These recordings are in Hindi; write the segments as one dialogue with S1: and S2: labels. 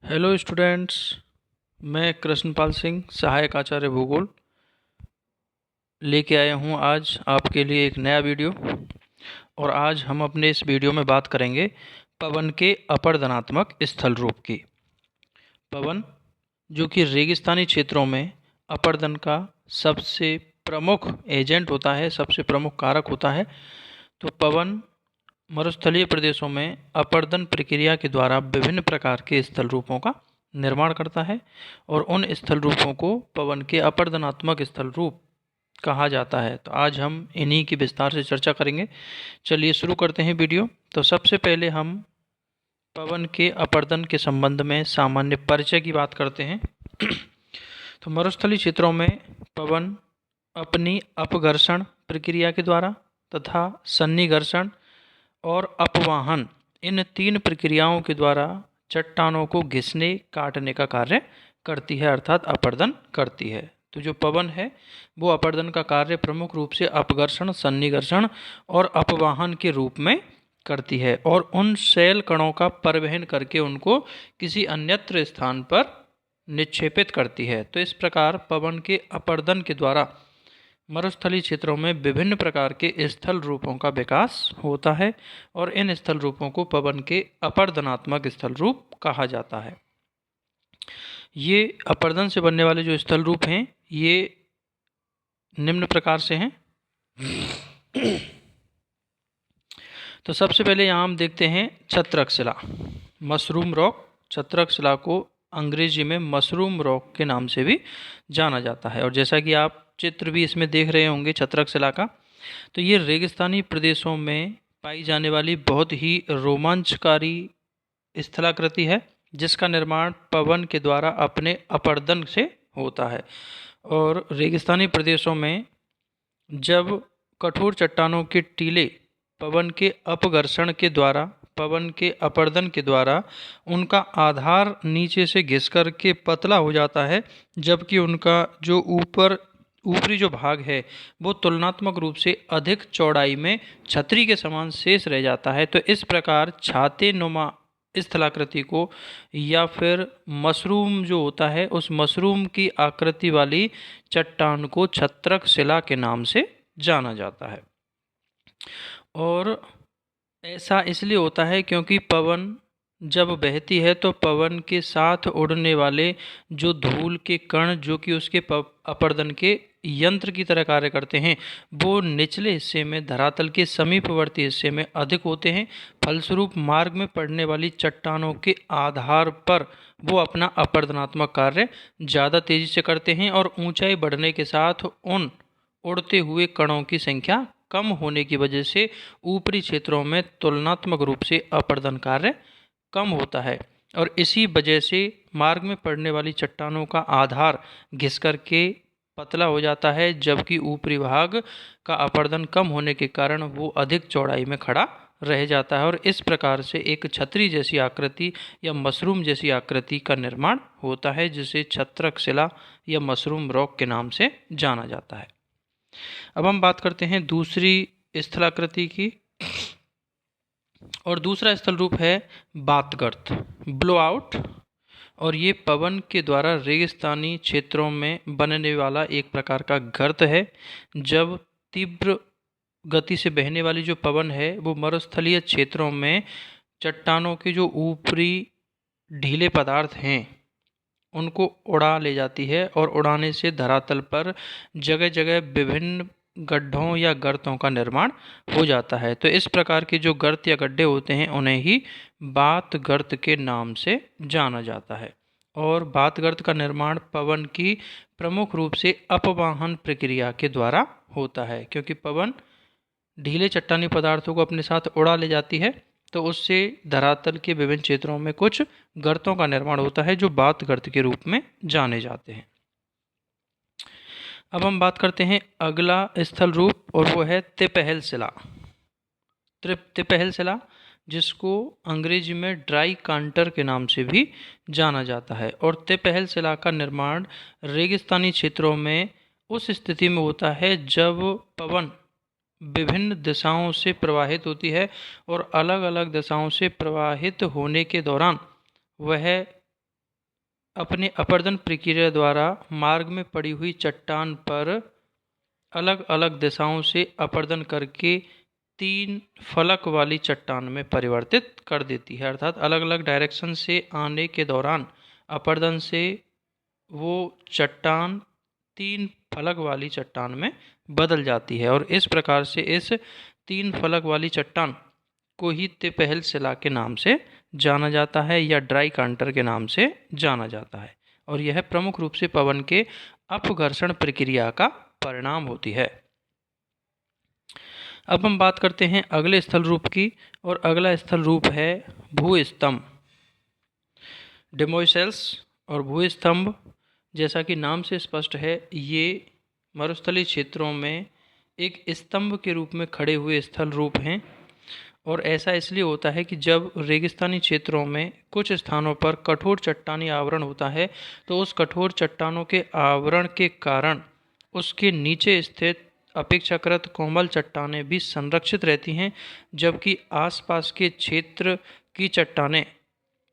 S1: Hello students. मैं कृष्णपाल सिंह, सहायक आचार्य भूगोल, लेके आया हूँ आज आपके लिए एक नया वीडियो। और आज हम अपने इस वीडियो में बात करेंगे पवन के अपरदनात्मक स्थल रूप की। पवन जो कि रेगिस्तानी क्षेत्रों में अपरदन का सबसे प्रमुख एजेंट होता है, सबसे प्रमुख कारक होता है। तो पवन मरुस्थलीय प्रदेशों में अपरदन प्रक्रिया के द्वारा विभिन्न प्रकार के स्थल रूपों का निर्माण करता है और उन स्थल रूपों को पवन के अपरदनात्मक स्थल रूप कहा जाता है। तो आज हम इन्हीं की विस्तार से चर्चा करेंगे। चलिए शुरू करते हैं वीडियो। तो सबसे पहले हम पवन के अपरदन के संबंध में सामान्य परिचय की बात करते हैं। तो मरुस्थलीय क्षेत्रों में पवन अपनी अपघर्षण प्रक्रिया के द्वारा तथा सन्निघर्षण और अपवाहन, इन तीन प्रक्रियाओं के द्वारा चट्टानों को घिसने काटने का कार्य करती है, अर्थात अपरदन करती है। तो जो पवन है वो अपरदन का कार्य प्रमुख रूप से अपघर्षण, सन्निघर्षण और अपवाहन के रूप में करती है और उन शैल कणों का परिवहन करके उनको किसी अन्यत्र स्थान पर निक्षेपित करती है। तो इस प्रकार पवन के अपरदन के द्वारा मरुस्थलीय क्षेत्रों में विभिन्न प्रकार के स्थल रूपों का विकास होता है और इन स्थल रूपों को पवन के अपरदनात्मक स्थल रूप कहा जाता है। ये अपरदन से बनने वाले जो स्थल रूप हैं ये निम्न प्रकार से हैं। तो सबसे पहले यहाँ हम देखते हैं छत्रक शिला, मशरूम रॉक। छत्रक शिला को अंग्रेजी में मशरूम रॉक के नाम से भी जाना जाता है। और जैसा कि आप चित्र भी इसमें देख रहे होंगे छत्रक शिला का, तो ये रेगिस्तानी प्रदेशों में पाई जाने वाली बहुत ही रोमांचकारी स्थलाकृति है जिसका निर्माण पवन के द्वारा अपने अपरदन से होता है। और रेगिस्तानी प्रदेशों में जब कठोर चट्टानों के टीले पवन के अपघर्षण के द्वारा, पवन के अपरदन के द्वारा उनका आधार नीचे से घिस कर के पतला हो जाता है, जबकि उनका जो ऊपरी जो भाग है वो तुलनात्मक रूप से अधिक चौड़ाई में छतरी के समान शेष रह जाता है। तो इस प्रकार छाते नुमा स्थलाकृति को या फिर मशरूम जो होता है उस मशरूम की आकृति वाली चट्टान को छत्रक शिला के नाम से जाना जाता है। और ऐसा इसलिए होता है क्योंकि पवन जब बहती है तो पवन के साथ उड़ने वाले जो धूल के कण जो कि उसके अपरदन के यंत्र की तरह कार्य करते हैं वो निचले हिस्से में धरातल के समीपवर्ती हिस्से में अधिक होते हैं। फलस्वरूप मार्ग में पड़ने वाली चट्टानों के आधार पर वो अपना अपरदनात्मक कार्य ज़्यादा तेजी से करते हैं और ऊंचाई बढ़ने के साथ उन उड़ते हुए कणों की संख्या कम होने की वजह से ऊपरी क्षेत्रों में तुलनात्मक रूप से अपरदन कार्य कम होता है। और इसी वजह से मार्ग में पड़ने वाली चट्टानों का आधार घिस कर के पतला हो जाता है, जबकि ऊपरी भाग का अपरदन कम होने के कारण वो अधिक चौड़ाई में खड़ा रह जाता है और इस प्रकार से एक छतरी जैसी आकृति या मशरूम जैसी आकृति का निर्माण होता है, जिसे छत्रक शिला या मशरूम रॉक के नाम से जाना जाता है। अब हम बात करते हैं दूसरी स्थलाकृति की, और दूसरा स्थल रूप है बातगर्त, ब्लो आउट। और ये पवन के द्वारा रेगिस्तानी क्षेत्रों में बनने वाला एक प्रकार का गर्त है। जब तीव्र गति से बहने वाली जो पवन है वो मरुस्थलीय क्षेत्रों में चट्टानों के जो ऊपरी ढीले पदार्थ हैं उनको उड़ा ले जाती है और उड़ाने से धरातल पर जगह जगह विभिन्न गड्ढों या गर्तों का निर्माण हो जाता है। तो इस प्रकार के जो गर्त या गड्ढे होते हैं उन्हें ही बात गर्त के नाम से जाना जाता है। और बात गर्त का निर्माण पवन की प्रमुख रूप से अपवाहन प्रक्रिया के द्वारा होता है, क्योंकि पवन ढीले चट्टानी पदार्थों को अपने साथ उड़ा ले जाती है तो उससे धरातल के विभिन्न क्षेत्रों में कुछ गर्तों का निर्माण होता है जो बात गर्त के रूप में जाने जाते हैं। अब हम बात करते हैं अगला स्थल रूप, और वो है तिपहल शिला। तिपहल शिला जिसको अंग्रेजी में ड्राई कांटर के नाम से भी जाना जाता है। और तिपहल शिला का निर्माण रेगिस्तानी क्षेत्रों में उस स्थिति में होता है जब पवन विभिन्न दिशाओं से प्रवाहित होती है और अलग अलग दिशाओं से प्रवाहित होने के दौरान वह अपने अपरदन प्रक्रिया द्वारा मार्ग में पड़ी हुई चट्टान पर अलग अलग दिशाओं से अपरदन करके 3 फलक वाली चट्टान में परिवर्तित कर देती है। अर्थात अलग अलग डायरेक्शन से आने के दौरान अपरदन से वो चट्टान 3 फलक वाली चट्टान में बदल जाती है और इस प्रकार से इस 3 फलक वाली चट्टान को ही तिपहल शिला के नाम से जाना जाता है या ड्राई कांटर के नाम से जाना जाता है और यह प्रमुख रूप से पवन के अपघर्षण प्रक्रिया का परिणाम होती है। अब हम बात करते हैं अगले स्थल रूप की और अगला स्थल रूप है भूस्तंभ। डेमोइसेल्स और भूस्तंभ जैसा कि नाम से स्पष्ट है, ये मरुस्थलीय क्षेत्रों में एक स्तंभ के रूप में खड़े हुए स्थल रूप हैं और ऐसा इसलिए होता है कि जब रेगिस्तानी क्षेत्रों में कुछ स्थानों पर कठोर चट्टानी आवरण होता है तो उस कठोर चट्टानों के आवरण के कारण उसके नीचे स्थित अपेक्षाकृत कोमल चट्टानें भी संरक्षित रहती हैं, जबकि आसपास के क्षेत्र की चट्टानें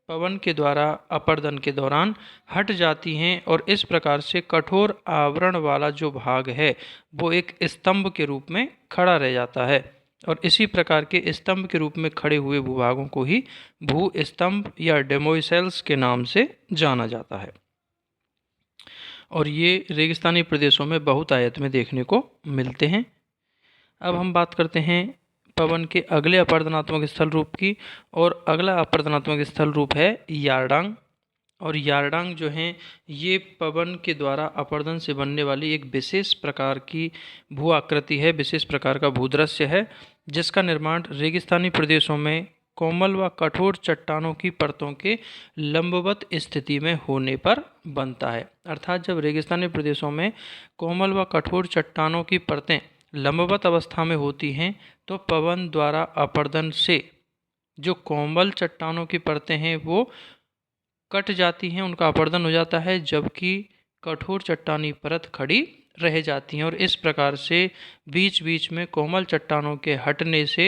S1: पवन के द्वारा अपरदन के दौरान हट जाती हैं और इस प्रकार से कठोर आवरण वाला जो भाग है वो एक स्तंभ के रूप में खड़ा रह जाता है और इसी प्रकार के स्तंभ के रूप में खड़े हुए भूभागों को ही भूस्तंभ या डेमोइसेल्स के नाम से जाना जाता है और ये रेगिस्तानी प्रदेशों में बहुतायत में देखने को मिलते हैं। अब हम बात करते हैं पवन के अगले अपरदनात्मक स्थल रूप की और अगला अपरदनात्मक स्थल रूप है यारडांग। और यारडांग जो हैं ये पवन के द्वारा अपरदन से बनने वाली एक विशेष प्रकार की भू आकृति है, विशेष प्रकार का भूदृश्य है जिसका निर्माण रेगिस्तानी प्रदेशों में कोमल व कठोर चट्टानों की परतों के लंबवत स्थिति में होने पर बनता है। अर्थात जब रेगिस्तानी प्रदेशों में कोमल व कठोर चट्टानों की परतें लंबवत अवस्था में होती हैं तो पवन द्वारा अपरदन से जो कोमल चट्टानों की परतें हैं वो कट जाती हैं, उनका अपरदन हो जाता है, जबकि कठोर चट्टानी परत खड़ी रह जाती हैं और इस प्रकार से बीच बीच में कोमल चट्टानों के हटने से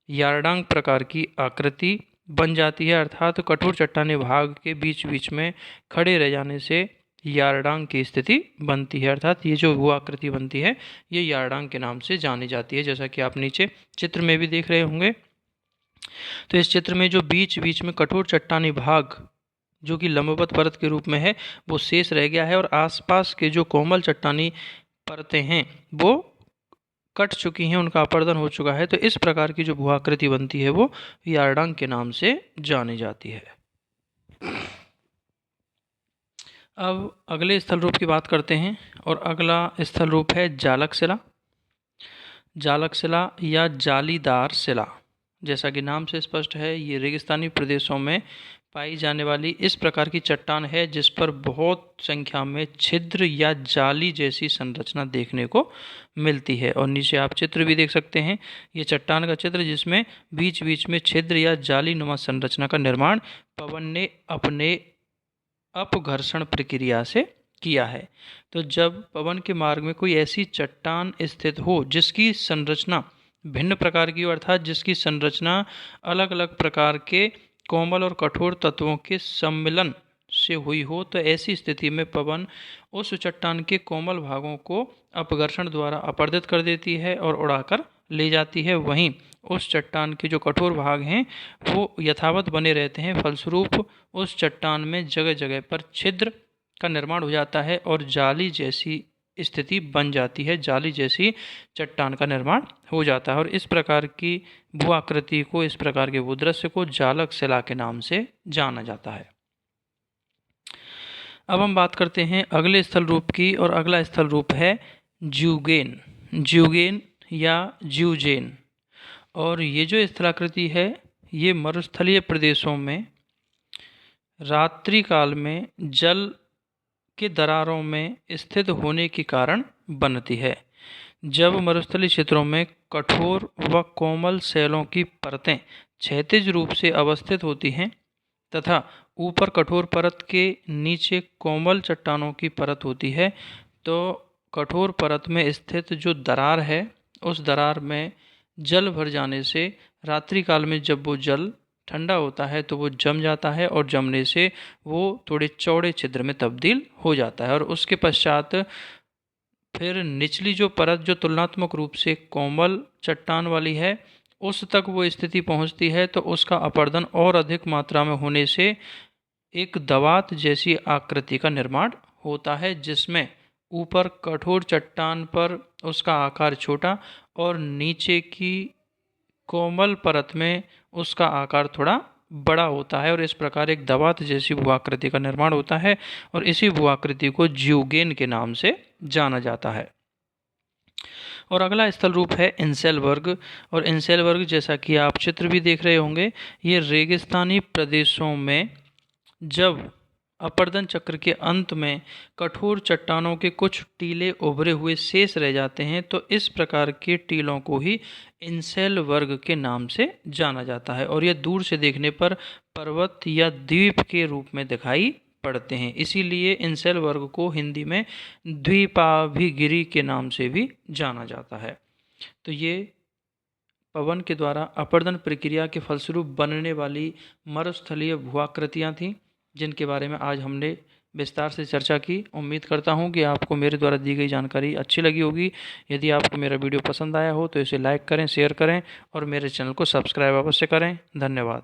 S1: यारडांग प्रकार की आकृति बन जाती है। अर्थात कठोर चट्टानी भाग के बीच बीच में खड़े रह जाने से यारडांग की स्थिति बनती है। अर्थात ये जो भू आकृति बनती है ये यारडांग के नाम से जानी जाती है, जैसा कि आप नीचे चित्र में भी देख रहे होंगे। तो इस चित्र में जो बीच बीच में कठोर चट्टानी भाग जो कि लंबवत परत के रूप में है वो शेष रह गया है और आसपास के जो कोमल चट्टानी परतें हैं वो कट चुकी हैं, उनका अपरदन हो चुका है। तो इस प्रकार की जो भू आकृति बनती है वो यारडांग के नाम से जानी जाती है। अब अगले स्थल रूप की बात करते हैं और अगला स्थल रूप है जालक शिला। जालक शिला या जालीदार शिला, जैसा कि नाम से स्पष्ट है, ये रेगिस्तानी प्रदेशों में पाई जाने वाली इस प्रकार की चट्टान है जिस पर बहुत संख्या में छिद्र या जाली जैसी संरचना देखने को मिलती है। और नीचे आप चित्र भी देख सकते हैं, ये चट्टान का चित्र जिसमें बीच बीच में छिद्र या जाली नुमा संरचना का निर्माण पवन ने अपने अपघर्षण प्रक्रिया से किया है। तो जब पवन के मार्ग में कोई ऐसी चट्टान स्थित हो जिसकी संरचना भिन्न प्रकार की हो, अर्थात जिसकी संरचना अलग अलग प्रकार के कोमल और कठोर तत्वों के सम्मिलन से हुई हो, तो ऐसी स्थिति में पवन उस चट्टान के कोमल भागों को अपघर्षण द्वारा अपरदित कर देती है और उड़ाकर ले जाती है। वहीं उस चट्टान के जो कठोर भाग हैं वो यथावत बने रहते हैं। फलस्वरूप उस चट्टान में जगह जगह पर छिद्र का निर्माण हो जाता है और जाली जैसी स्थिति बन जाती है, जाली जैसी चट्टान का निर्माण हो जाता है और इस प्रकार की भू आकृति को, इस प्रकार के भूदृश्य को जालक शिला के नाम से जाना जाता है। अब हम बात करते हैं अगले स्थल रूप की और अगला स्थल रूप है ज्यूगेन। ज्यूगेन या ज्यूजेन। और ये जो स्थलाकृति है ये मरुस्थलीय प्रदेशों में रात्रि काल में जल के दरारों में स्थित होने के कारण बनती है। जब मरुस्थलीय क्षेत्रों में कठोर व कोमल शैलों की परतें क्षैतिज रूप से अवस्थित होती हैं तथा ऊपर कठोर परत के नीचे कोमल चट्टानों की परत होती है, तो कठोर परत में स्थित जो दरार है उस दरार में जल भर जाने से रात्रि काल में जब वो जल ठंडा होता है तो वो जम जाता है और जमने से वो थोड़े चौड़े छिद्र में तब्दील हो जाता है। और उसके पश्चात फिर निचली जो परत जो तुलनात्मक रूप से कोमल चट्टान वाली है, उस तक वो स्थिति पहुंचती है तो उसका अपर्दन और अधिक मात्रा में होने से एक दवात जैसी आकृति का निर्माण होता है, जिसमें ऊपर कठोर चट्टान पर उसका आकार छोटा और नीचे की कोमल परत में उसका आकार थोड़ा बड़ा होता है, और इस प्रकार एक दवात जैसी भूआकृति का निर्माण होता है और इसी भूआकृति को ज्यूगेन के नाम से जाना जाता है। और अगला स्थल रूप है इंसेलबर्ग। और इंसेलबर्ग, जैसा कि आप चित्र भी देख रहे होंगे, ये रेगिस्तानी प्रदेशों में जब अपर्दन चक्र के अंत में कठोर चट्टानों के कुछ टीले उभरे हुए शेष रह जाते हैं तो इस प्रकार के टीलों को ही इंसेल वर्ग के नाम से जाना जाता है, और यह दूर से देखने पर पर्वत या द्वीप के रूप में दिखाई पड़ते हैं। इसीलिए इंसेल वर्ग को हिंदी में द्वीपाभिगिरि के नाम से भी जाना जाता है। तो ये पवन के द्वारा अपर्दन प्रक्रिया के फलस्वरूप बनने वाली मरुस्थलीय भूआकृतियाँ थीं, जिनके बारे में आज हमने विस्तार से चर्चा की। उम्मीद करता हूँ कि आपको मेरे द्वारा दी गई जानकारी अच्छी लगी होगी। यदि आपको मेरा वीडियो पसंद आया हो तो इसे लाइक करें, शेयर करें और मेरे चैनल को सब्सक्राइब अवश्य करें। धन्यवाद।